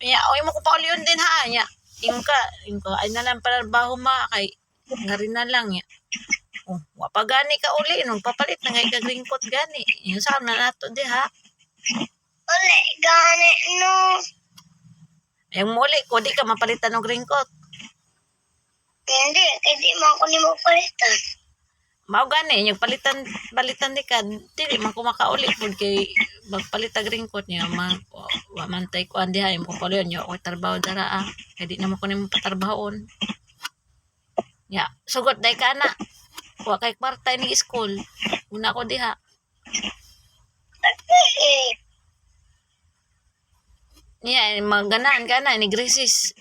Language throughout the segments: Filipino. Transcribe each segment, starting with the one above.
Ya, oy mo ko pa uli yun din ha. Ya, yung ka, ay na lang trabaho ma, kay, nga rin na lang ya. Oh, wapagani ka uli, nung papalit na ngay kagringkot gani. Yung saan na nato di ha. Uli, gani, no. Yung muli ko, di ka mapalitan ng ringkot. Hindi, hindi man ko ni mo palitan. Mao gani, yung palitan di ka, dili man kumakauli po kay magpalitag ringkot niya, mantay ko andi ha, yung kupalo yun, yung ako trabaho dara ah. Kaya di naman ko ni mo patarbahon. Ya, sugot day ka na. Wa kay kwarta ni school. Una ko diha. Eh, Niya, maganan ka na, inigresis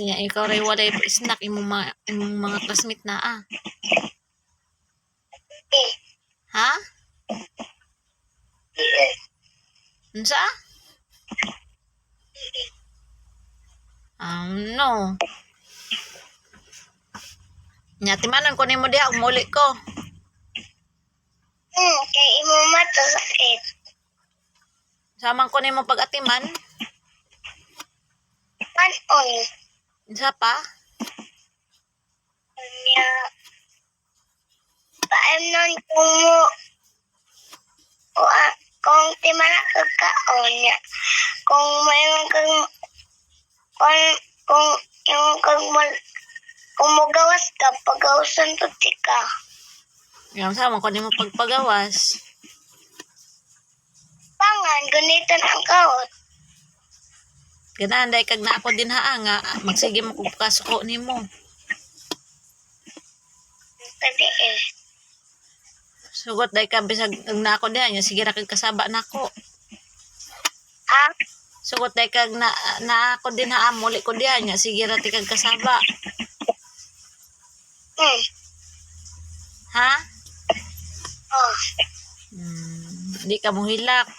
niya. Ikaw ray walay snack imong mga classmate na ah. eh, Ha? eh, Unsa? No. Nya timanon ko nimo diha ug muli ko. kay imo mata sakit. Samang ko nimo pag-atiman. Panon, Unsa pa? niya, paam nun kung mo, kung di man nakakaon niya, kung may kang, kung yung kung magawas ka, pagawasan to ka. Yang samang ko nimo pagpagawas. Pangan, gunitan ang kaot. Ganahan day kag na ako din haa nga magsige mo kog kasuko nimo. Pwede eh. Sugot day ka bisag na ako diha nya sige ra kag kasaba nako. Ha? Sugot day kag na ako din haa muli ko diha nya sige ra ti kag kasaba. Ha? Oh. Di ka mo hilak.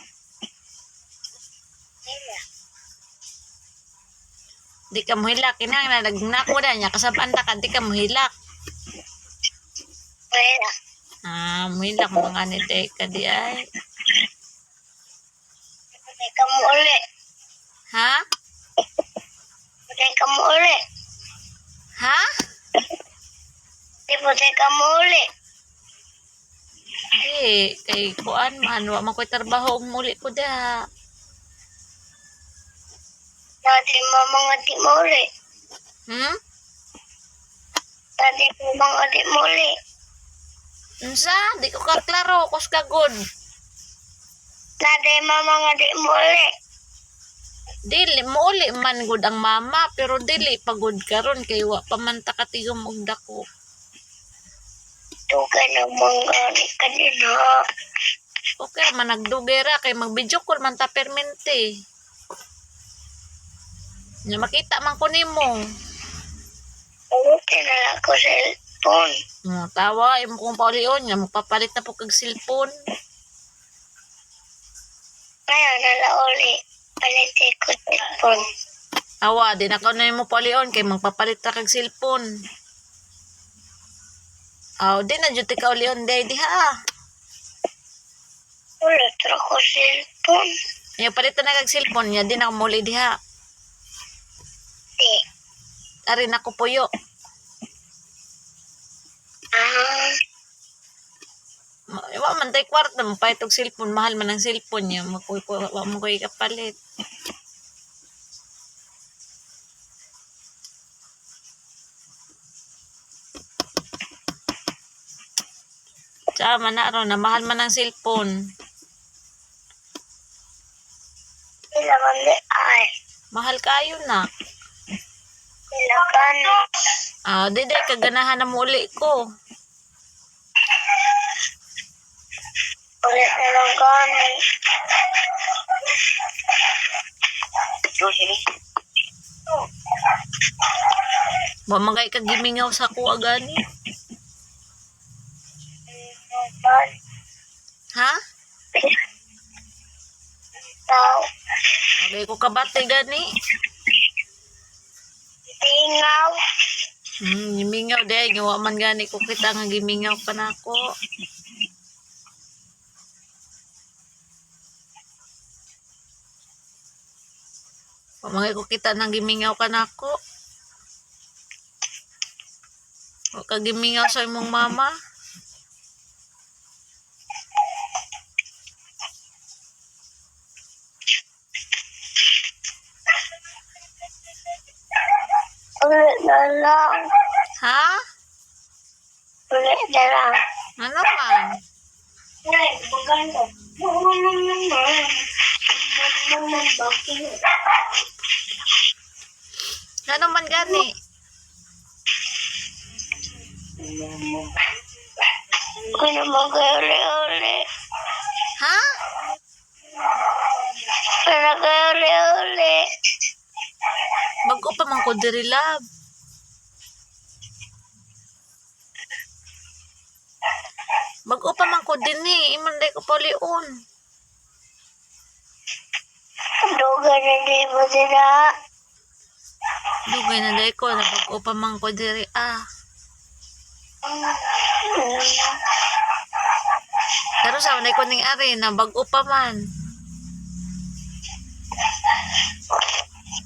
Di ka mo hilak kinang na nagnako na nya kasabaan ta ka di ka mo hilak. Wala. Mo hilak mga ni day ka di ay. Pwede ka mo uli. Ha? Pwede ka mo uli. Ha? Di pwede ka mo uli. Di kay kuan man wa man koy trabaho ug muli ko diha. Dati mo mga di mo uli. Dati mo mga di mo uli. Unsa? Di ko ka klaro kus ka good. Dati mo mga di mo uli. Dili mo uli man gud ang mama pero dili pagod karon kay wa pa man ta katigom og dako. Tuga na mga kanina. Okay man nagdugera kay mag-video call man ta permente. Nya makita man ko nimo. Okay na lang ko sa cellphone. Tawa imo kong paulion nya magpapalit na po kag cellphone. Ngayon na lang uli. Palitin ko cellphone. Awa di na ka na imo paulion kay magpapalit ta kag cellphone. Aw di na jud ka ulion day diha. Wala tra ko cellphone. Nya palit na kag cellphone nya di na muli diha. Di. Ari na ko puyo. Wa man tay kwarta mo pa itong cellphone, mahal man ang cellphone niya, wa mo koy kapalit. Sama na ron, na mahal man ang cellphone. Sila man di ay. Mahal kayo na. Sila kan. Di kaganahan na muli ko. Ulit na lang gani. Wa magay kag gimingaw sa kuha gani. Ha? Tao. Magay ko kabate gani. Tingaw. Gimingaw day, gawa man gani ko kita nga gimingaw pa nako. Pamangay ko kita nang gimingaw ka na ako. O ka gimingaw sa imong mama. Ulit na lang. Ha? Ulit na lang. Ano man? Ay, maganda. Ano man gani? Kaya mag-uli-uli. Ha? Kaya mag-uli-uli. Bago pa man ko diri lab. Bago pa man ko din Iman day ko paulion. Duga na di mo sila. Dugay na day ko. Bago pa man ko diri Pero sa unay ko ning ari na bago pa man.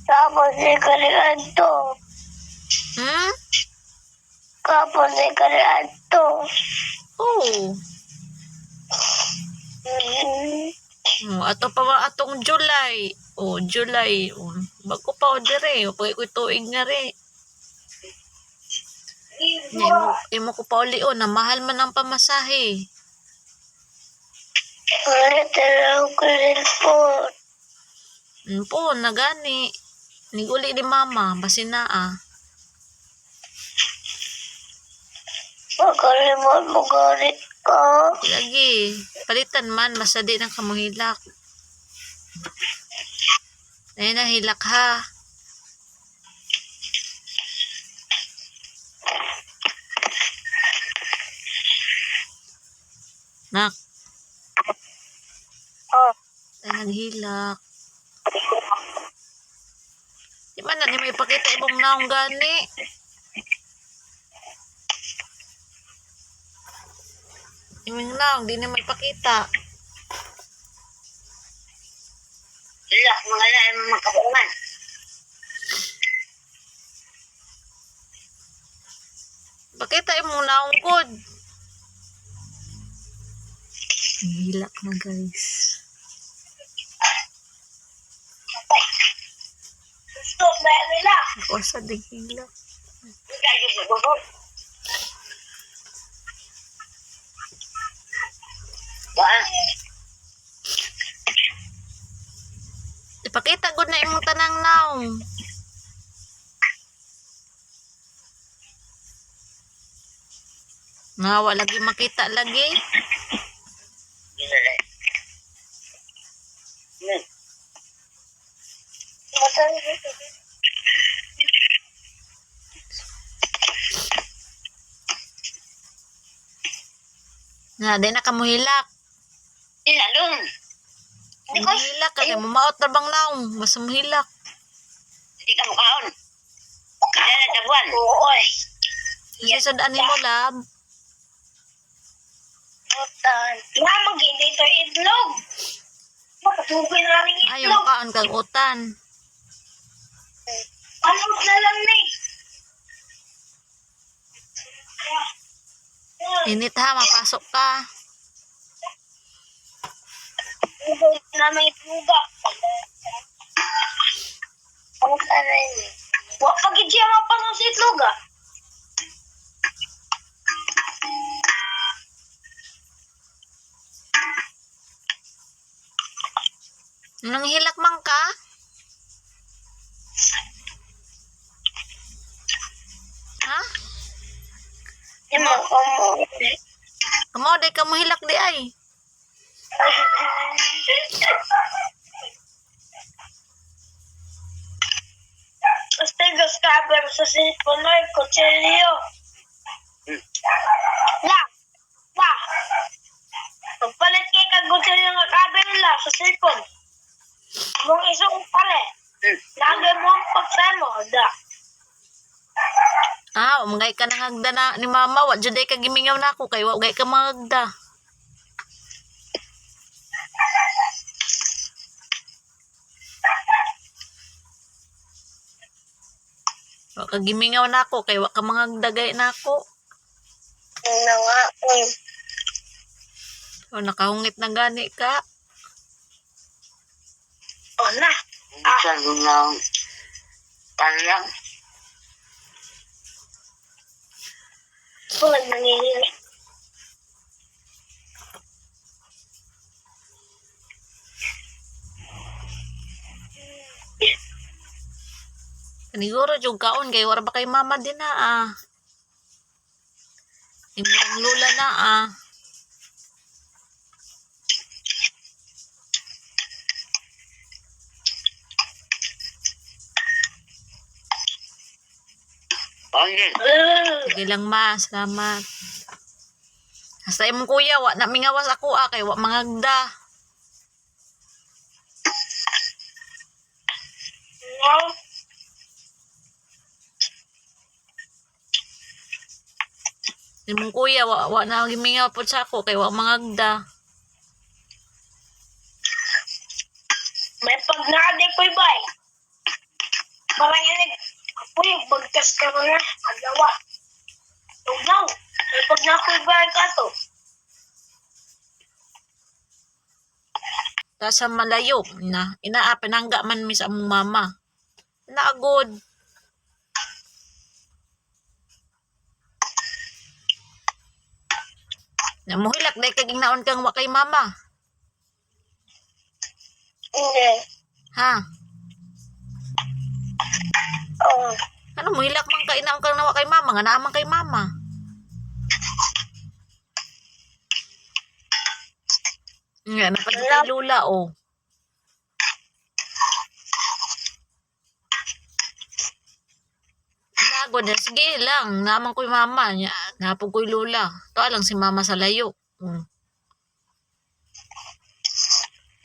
Tapos ikalian to. Hmm? Tapos ikalian to. Oo. Ato pa ba atong July? July. Bago pa o dire. Pagay ko tuig nga rin. Imo ko pa ulion na mahal man ang pamasahe. Ulit na lang kulit po. Po, nagani. Niguli ni mama. Basin na Pagkalimot mo galit ka. Lagi. Palitan man. Basta di nang kamuhilak. Ayun na, hilak ha. Nak. Oh. Ay, naghilak. Di man na, di may ipakita ibong naong gani. Iming naong, di na may ipakita. Hilak mga yan mga kabungan. Pakita imong naong good. Hilak na guys. Gusto ba nila? Ako sa hilak. Lagi sa bubog. Ipakita good na imong tanang naong. Nga, wala lagi makita lagi. Nga, di na kamuhilak. Ilalong. Muhilak ka, kaya mamaot na bang naong. Mas muhilak. Hindi ka mukhaon. Kaya na dabuan. Oo, oy. Kasi sa daan mo, lab. Utan. Nga, mag-hindi ito itlog. Makatugoy na rin Ayaw itlog. makaon kang utan. Ano na lang ni? Init ha, mapasok ka. Ubod na may tuga. Ang sanay niya. Huwag pag-idya mapanong sa itlog ah. Nang hilak man ka? Ha? Di mo kamo. Kamo, day ka muhilak di ay. Astigas cover sa cellphone ay kutsilyo. La! La! Pagpalit kay kag kutsilyo nga cover la sa cellphone. Mong isong pare. Lagay mo ang pagsamo. Da. Umagay ka nang hagda na ni mama. Wa dyan day ka gimingaw na ako. Kaya wagay ka magda. Wa ka gimingaw na ako, kay wa ka mga dagay na ako. Na nga, O, nakahungit na gani ka. O na. Isa ng talang. Tulad nanginginig. Kaniguro jud kaon kay wala ba kay mama din na ah. Imong lula na ah. Pangin. Sige lang ma, salamat. Hasta imong kuya, wa na mingawas ako ah, kay wa mangagda. No. Imong kuya, wa na gimingaw po sa ako, kay wa mangagda. May pagnade ko ibay. Parang yan apoy, bagkas ka na nga. Agawa. Tugnaw. May pagnade ko ibay ka to. Ta sa malayo na, inaa pinangga man mi sa among mama. Naagod. Namuhilak dahil kaging naon kang wa kay mama. Hindi. Ha? Oo. Ano muhilak man ka inaon kang nawa kay mama, nga naamang kay mama. Nga, napadyo kay lula, oh. Nagod na, sige lang, naamang ko'y mama, nya, napog ko'y lula. Ito lang si mama sa layo.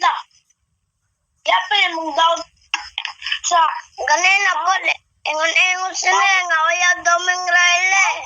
Na. Yapa yung mong daw sa ganina po. Ingon-ingon sila nga. Wala daw mong Riley.